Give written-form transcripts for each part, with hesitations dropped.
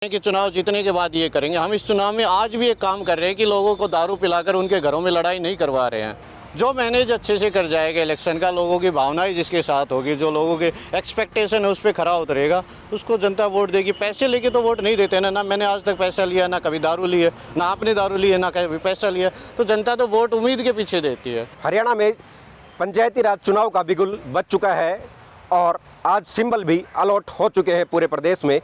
कि चुनाव जीतने के बाद ये करेंगे। हम इस चुनाव में आज भी एक काम कर रहे हैं कि लोगों को दारू पिलाकर उनके घरों में लड़ाई नहीं करवा रहे हैं। जो मैनेज अच्छे से कर जाएगा इलेक्शन का, लोगों की भावनाएं जिसके साथ होगी, जो लोगों के एक्सपेक्टेशन है उस पर खरा उतरेगा, उसको जनता वोट देगी। पैसे लेके तो वोट नहीं देते ना मैंने आज तक पैसा लिया, ना कभी दारू ली है, ना आपने दारू ली है, ना कभी पैसा लिया। तो जनता तो वोट उम्मीद के पीछे देती है। हरियाणा में पंचायती राज चुनाव का बिगुल बज चुका है और आज सिंबल भी अलॉट हो चुके हैं पूरे प्रदेश में।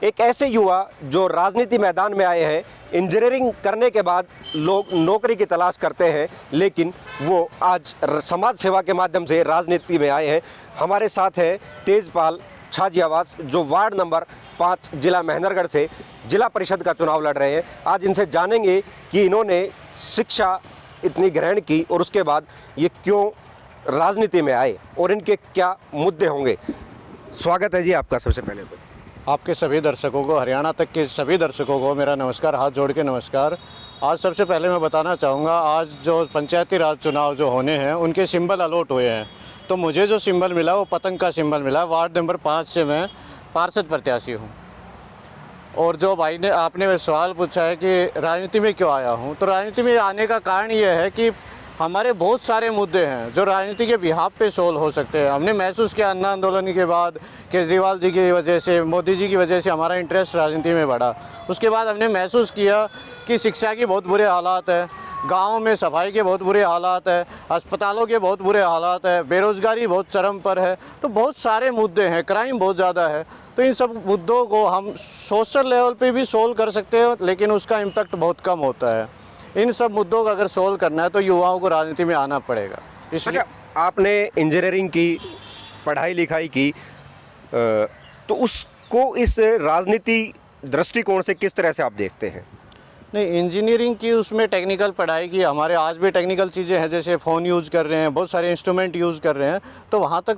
एक ऐसे युवा जो राजनीति मैदान में आए हैं, इंजीनियरिंग करने के बाद लोग नौकरी की तलाश करते हैं, लेकिन वो आज समाज सेवा के माध्यम से राजनीति में आए हैं। हमारे साथ है तेजपाल छाजियावास, जो वार्ड नंबर 5 जिला महेंद्रगढ़ से जिला परिषद का चुनाव लड़ रहे हैं। आज इनसे जानेंगे कि इन्होंने शिक्षा इतनी ग्रहण की और उसके बाद ये क्यों राजनीति में आए और इनके क्या मुद्दे होंगे। स्वागत है जी आपका। सबसे पहले तो आपके सभी दर्शकों को, हरियाणा तक के सभी दर्शकों को मेरा नमस्कार, हाथ जोड़ के नमस्कार। आज सबसे पहले मैं बताना चाहूँगा, आज जो पंचायती राज चुनाव जो होने हैं उनके सिंबल अलॉट हुए हैं। तो मुझे जो सिंबल मिला वो पतंग का सिंबल मिला। वार्ड नंबर 5 से मैं पार्षद प्रत्याशी हूँ। और जो भाई ने आपने सवाल पूछा है कि राजनीति में क्यों आया हूँ, तो राजनीति में आने का कारण ये है कि हमारे बहुत सारे मुद्दे हैं जो राजनीति के बिहाफ पे सोल्व हो सकते हैं। हमने महसूस किया अन्ना आंदोलन के बाद, केजरीवाल जी की वजह से, मोदी जी की वजह से हमारा इंटरेस्ट राजनीति में बढ़ा। उसके बाद हमने महसूस किया कि शिक्षा की बहुत बुरे हालात है, गाँव में सफाई के बहुत बुरे हालात है, अस्पतालों के बहुत बुरे हालात है, बेरोज़गारी बहुत चरम पर है। तो बहुत सारे मुद्दे हैं, क्राइम बहुत ज़्यादा है। तो इन सब मुद्दों को हम सोशल लेवल पे भी सोल्व कर सकते हैं, लेकिन उसका इम्पैक्ट बहुत कम होता है। इन सब मुद्दों का अगर सोल्व करना है तो युवाओं को राजनीति में आना पड़ेगा। इसलिए आपने इंजीनियरिंग की, पढ़ाई लिखाई की, तो उसको इस राजनीति दृष्टिकोण से किस तरह से आप देखते हैं? नहीं, इंजीनियरिंग की, उसमें टेक्निकल पढ़ाई की। हमारे आज भी टेक्निकल चीज़ें हैं, जैसे फ़ोन यूज़ कर रहे हैं, बहुत सारे इंस्ट्रूमेंट यूज़ कर रहे हैं। तो वहाँ तक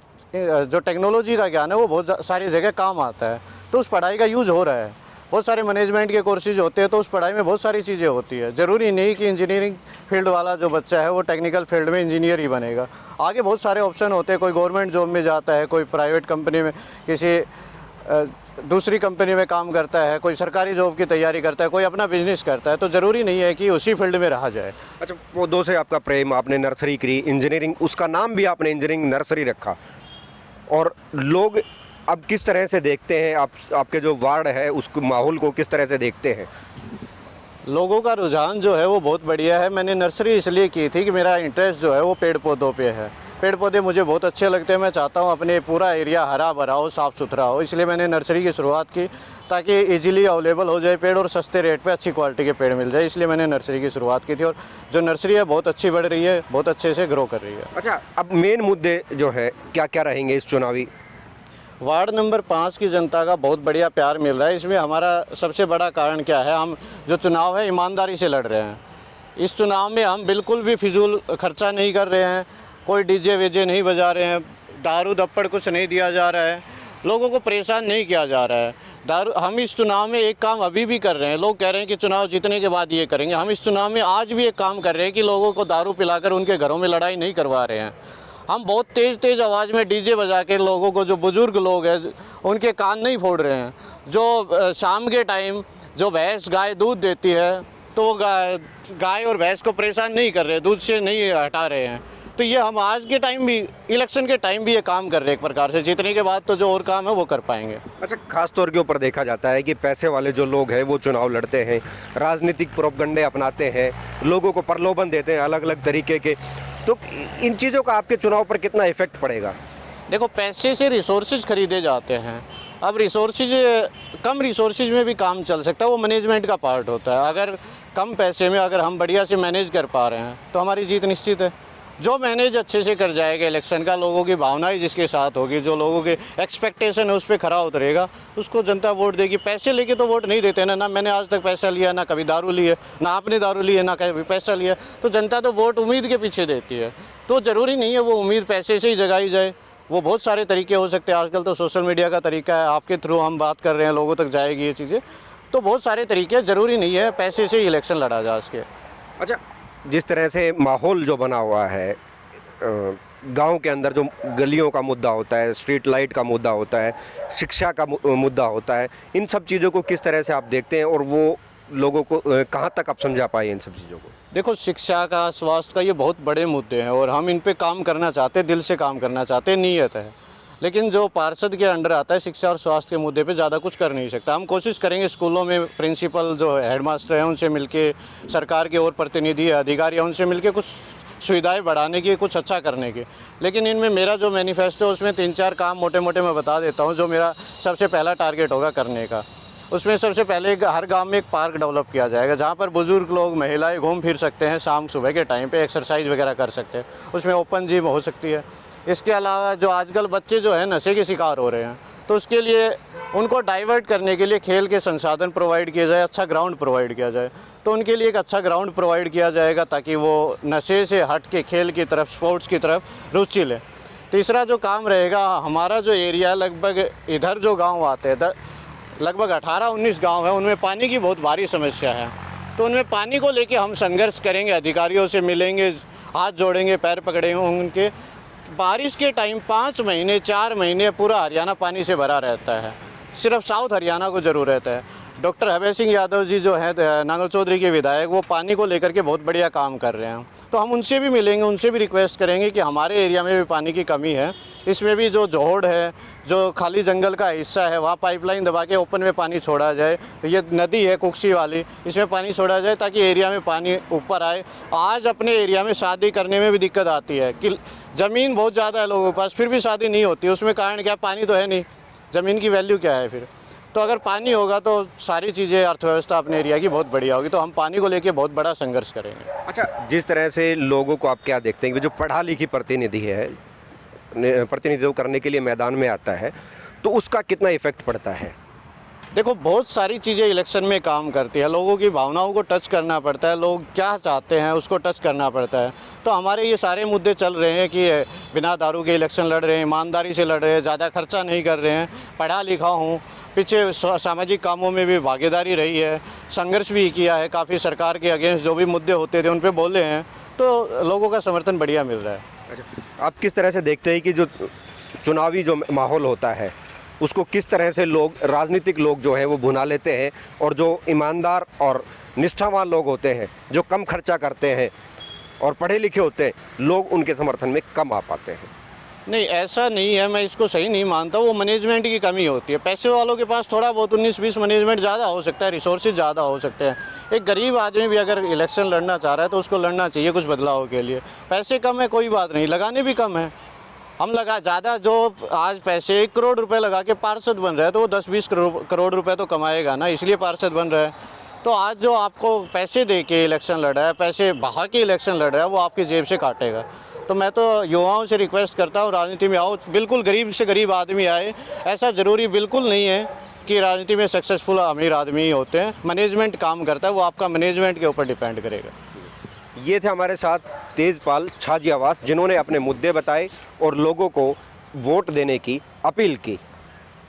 जो टेक्नोलॉजी का ज्ञान है वो बहुत सारी जगह काम आता है। तो उस पढ़ाई का यूज़ हो रहा है। बहुत सारे मैनेजमेंट के कोर्सेज होते हैं, तो उस पढ़ाई में बहुत सारी चीज़ें होती है। ज़रूरी नहीं कि इंजीनियरिंग फील्ड वाला जो बच्चा है वो टेक्निकल फील्ड में इंजीनियर ही बनेगा। आगे बहुत सारे ऑप्शन होते हैं। कोई गवर्नमेंट जॉब में जाता है, कोई प्राइवेट कंपनी में किसी दूसरी कंपनी में काम करता है, कोई सरकारी जॉब की तैयारी करता है, कोई अपना बिजनेस करता है। तो ज़रूरी नहीं है कि उसी फील्ड में रहा जाए। अच्छा, वो दो से आपका प्रेम, आपने नर्सरी करी, इंजीनियरिंग, उसका नाम भी आपने इंजीनियरिंग नर्सरी रखा। और लोग अब किस तरह से देखते हैं, आपके जो वार्ड है उसको, माहौल को किस तरह से देखते हैं? लोगों का रुझान जो है वो बहुत बढ़िया है। मैंने नर्सरी इसलिए की थी कि मेरा इंटरेस्ट जो है वो पेड़ पौधों पे है। पेड़ पौधे मुझे बहुत अच्छे लगते हैं। मैं चाहता हूँ अपने पूरा एरिया हरा भरा हो, साफ़ सुथरा हो। इसलिए मैंने नर्सरी की शुरुआत की ताकि इजीली अवेलेबल हो जाए पेड़ और सस्ते रेट पे अच्छी क्वालिटी के पेड़ मिल जाए। इसलिए मैंने नर्सरी की शुरुआत की थी और जो नर्सरी है बहुत अच्छी बढ़ रही है, बहुत अच्छे से ग्रो कर रही है। अच्छा, अब मेन मुद्दे जो है क्या क्या रहेंगे इस चुनावी? वार्ड नंबर 5 की जनता का बहुत बढ़िया प्यार मिल रहा है। इसमें हमारा सबसे बड़ा कारण क्या है, हम जो चुनाव है ईमानदारी से लड़ रहे हैं। इस चुनाव में हम बिल्कुल भी फिजूल खर्चा नहीं कर रहे हैं, कोई डीजे वीजे नहीं बजा रहे हैं, दारू दप्पड़ कुछ नहीं दिया जा रहा है, लोगों को परेशान नहीं किया जा रहा है। हम इस चुनाव में एक काम अभी भी कर रहे हैं। लोग कह रहे हैं कि चुनाव जीतने के बाद ये करेंगे। हम इस चुनाव में आज भी एक काम कर रहे हैं कि लोगों को दारू पिलाकर उनके घरों में लड़ाई नहीं करवा रहे हैं। हम बहुत तेज़ आवाज़ में डीजे बजा के लोगों को, जो बुज़ुर्ग लोग हैं उनके कान नहीं फोड़ रहे हैं। जो शाम के टाइम जो भैंस गाय दूध देती है तो वो गाय और भैंस को परेशान नहीं कर रहे, दूध से नहीं हटा रहे हैं। तो ये हम आज के टाइम भी, इलेक्शन के टाइम भी ये काम कर रहे हैं। एक प्रकार से जीतने के बाद तो जो और काम है वो कर पाएंगे। अच्छा, खास तौर के ऊपर देखा जाता है कि पैसे वाले जो लोग हैं वो चुनाव लड़ते हैं, राजनीतिक प्रोपगंडे अपनाते हैं, लोगों को प्रलोभन देते हैं अलग अलग तरीके के। तो इन चीज़ों का आपके चुनाव पर कितना इफेक्ट पड़ेगा? देखो, पैसे से रिसोर्सेज खरीदे जाते हैं। अब कम रिसोर्सेज में भी काम चल सकता है, वो मैनेजमेंट का पार्ट होता है। अगर कम पैसे में अगर हम बढ़िया से मैनेज कर पा रहे हैं तो हमारी जीत निश्चित है। जो मैनेज अच्छे से कर जाएगा इलेक्शन का, लोगों की भावनाएं जिसके साथ होगी, जो लोगों के एक्सपेक्टेशन है उस पर खरा उतरेगा, उसको जनता वोट देगी। पैसे लेके तो वोट नहीं देते ना मैंने आज तक पैसा लिया, ना कभी दारू ली है, ना आपने दारू ली है, ना कभी पैसा लिया। तो जनता तो वोट उम्मीद के पीछे देती है। तो ज़रूरी नहीं है वो उम्मीद पैसे से ही जगाई जाए। वो बहुत सारे तरीके हो सकते हैं। आजकल तो सोशल मीडिया का तरीका है, आपके थ्रू हम बात कर रहे हैं, लोगों तक जाएगी ये चीज़ें। तो बहुत सारे तरीके, ज़रूरी नहीं है पैसे से ही इलेक्शन लड़ा जा सके। अच्छा, जिस तरह से माहौल जो बना हुआ है, गांव के अंदर जो गलियों का मुद्दा होता है, स्ट्रीट लाइट का मुद्दा होता है, शिक्षा का मुद्दा होता है, इन सब चीज़ों को किस तरह से आप देखते हैं और वो लोगों को कहाँ तक आप समझा पाए इन सब चीज़ों को? देखो, शिक्षा का, स्वास्थ्य का, ये बहुत बड़े मुद्दे हैं और हम इन पे काम करना चाहते हैं, दिल से काम करना चाहते हैं, नीयत है। लेकिन जो पार्षद के अंडर आता है, शिक्षा और स्वास्थ्य के मुद्दे पे ज़्यादा कुछ कर नहीं सकता। हम कोशिश करेंगे स्कूलों में प्रिंसिपल जो हेडमास्टर हैं उनसे मिलके, सरकार के और प्रतिनिधि अधिकारी हैं उनसे मिलके कुछ सुविधाएं बढ़ाने की, कुछ अच्छा करने की। लेकिन इनमें मेरा जो मैनिफेस्टो, उसमें 3-4 काम मोटे मोटे मैं बता देता हूँ जो मेरा सबसे पहला टारगेट होगा करने का। उसमें सबसे पहले हर गांव में एक पार्क डेवलप किया जाएगा जहां पर बुजुर्ग लोग, महिलाएं घूम फिर सकते हैं, शाम सुबह के टाइम पे एक्सरसाइज वगैरह कर सकते हैं। उसमें ओपन जिम हो सकती है। इसके अलावा जो आजकल बच्चे जो है नशे के शिकार हो रहे हैं, तो उसके लिए उनको डाइवर्ट करने के लिए खेल के संसाधन प्रोवाइड किए जाए, अच्छा ग्राउंड प्रोवाइड किया जाए। तो उनके लिए एक अच्छा ग्राउंड प्रोवाइड किया जाएगा ताकि वो नशे से हट के खेल की तरफ, स्पोर्ट्स की तरफ रुचि लें। तीसरा जो काम रहेगा, हमारा जो एरिया लगभग इधर जो गाँव आते हैं, लगभग 18-19 गांव हैं, उनमें पानी की बहुत भारी समस्या है। तो उनमें पानी को लेके हम संघर्ष करेंगे, अधिकारियों से मिलेंगे, हाथ जोड़ेंगे, पैर पकड़ेंगे उनके। बारिश के टाइम 5 महीने 4 महीने पूरा हरियाणा पानी से भरा रहता है, सिर्फ साउथ हरियाणा को ज़रूरत है। डॉक्टर अभय सिंह यादव जी जो हैं नांगल चौधरी के विधायक, वो पानी को लेकर के बहुत बढ़िया काम कर रहे हैं। तो हम उनसे भी मिलेंगे, उनसे भी रिक्वेस्ट करेंगे कि हमारे एरिया में भी पानी की कमी है, इसमें भी जो जोहड़ है, जो खाली जंगल का हिस्सा है, वहाँ पाइपलाइन दबा के ओपन में पानी छोड़ा जाए। ये नदी है कुक्सी वाली, इसमें पानी छोड़ा जाए ताकि एरिया में पानी ऊपर आए। आज अपने एरिया में शादी करने में भी दिक्कत आती है कि ज़मीन बहुत ज़्यादा है लोगों के पास, फिर भी शादी नहीं होती। उसमें कारण क्या? पानी तो है नहीं, ज़मीन की वैल्यू क्या है फिर? तो अगर पानी होगा तो सारी चीज़ें, अर्थव्यवस्था अपने एरिया की बहुत बढ़िया होगी। तो हम पानी को लेके बहुत बड़ा संघर्ष करेंगे। अच्छा, जिस तरह से लोगों को आप क्या देखते हैं कि जो पढ़ा लिखी प्रतिनिधि है, प्रतिनिधित्व करने के लिए मैदान में आता है, तो उसका कितना इफेक्ट पड़ता है? देखो, बहुत सारी चीज़ें इलेक्शन में काम करती है। लोगों की भावनाओं को टच करना पड़ता है, लोग क्या चाहते हैं उसको टच करना पड़ता है। तो हमारे ये सारे मुद्दे चल रहे हैं कि बिना दारू के इलेक्शन लड़ रहे हैं, ईमानदारी से लड़ रहे हैं, ज़्यादा खर्चा नहीं कर रहे हैं, पढ़ा लिखा हूँ, पीछे सामाजिक कामों में भी भागीदारी रही है, संघर्ष भी किया है, काफ़ी सरकार के अगेंस्ट जो भी मुद्दे होते थे उन पर बोले हैं, तो लोगों का समर्थन बढ़िया मिल रहा है। अच्छा, आप किस तरह से देखते हैं कि जो चुनावी जो माहौल होता है उसको किस तरह से लोग, राजनीतिक लोग जो हैं वो भुना लेते हैं, और जो ईमानदार और निष्ठावान लोग होते हैं, जो कम खर्चा करते हैं और पढ़े लिखे होते हैं, लोग उनके समर्थन में कम आ पाते हैं? नहीं, ऐसा नहीं है, मैं इसको सही नहीं मानता। वो मैनेजमेंट की कमी होती है। पैसे वालों के पास थोड़ा बहुत 19-20 मैनेजमेंट ज़्यादा हो सकता है, रिसोर्सेज ज़्यादा हो सकते हैं। एक गरीब आदमी भी अगर इलेक्शन लड़ना चाह रहा है तो उसको लड़ना चाहिए कुछ बदलाव के लिए। पैसे कम है कोई बात नहीं, लगाने भी कम है। हम लगा ज़्यादा, जो आज पैसे 1 करोड़ रुपए लगा के पार्षद बन रहा है तो वो 10-20 करोड़ रुपए तो कमाएगा ना, इसलिए पार्षद बन रहा है। तो आज जो आपको पैसे दे के इलेक्शन लड़ रहा है, पैसे बहा के इलेक्शन लड़ रहा है, वो आपकी जेब से काटेगा। तो मैं तो युवाओं से रिक्वेस्ट करता हूँ, राजनीति में आओ, बिल्कुल गरीब से गरीब आदमी आए। ऐसा ज़रूरी बिल्कुल नहीं है कि राजनीति में सक्सेसफुल अमीर आदमी ही होते हैं। मैनेजमेंट काम करता है, वो आपका मैनेजमेंट के ऊपर डिपेंड करेगा। ये थे हमारे साथ तेजपाल छाजियावास, जिन्होंने अपने मुद्दे बताए और लोगों को वोट देने की अपील की।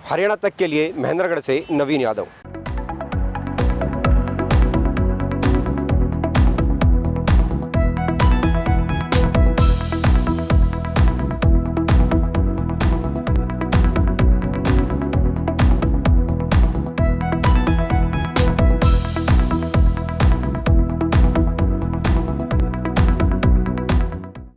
हरियाणा तक के लिए महेंद्रगढ़ से नवीन यादव।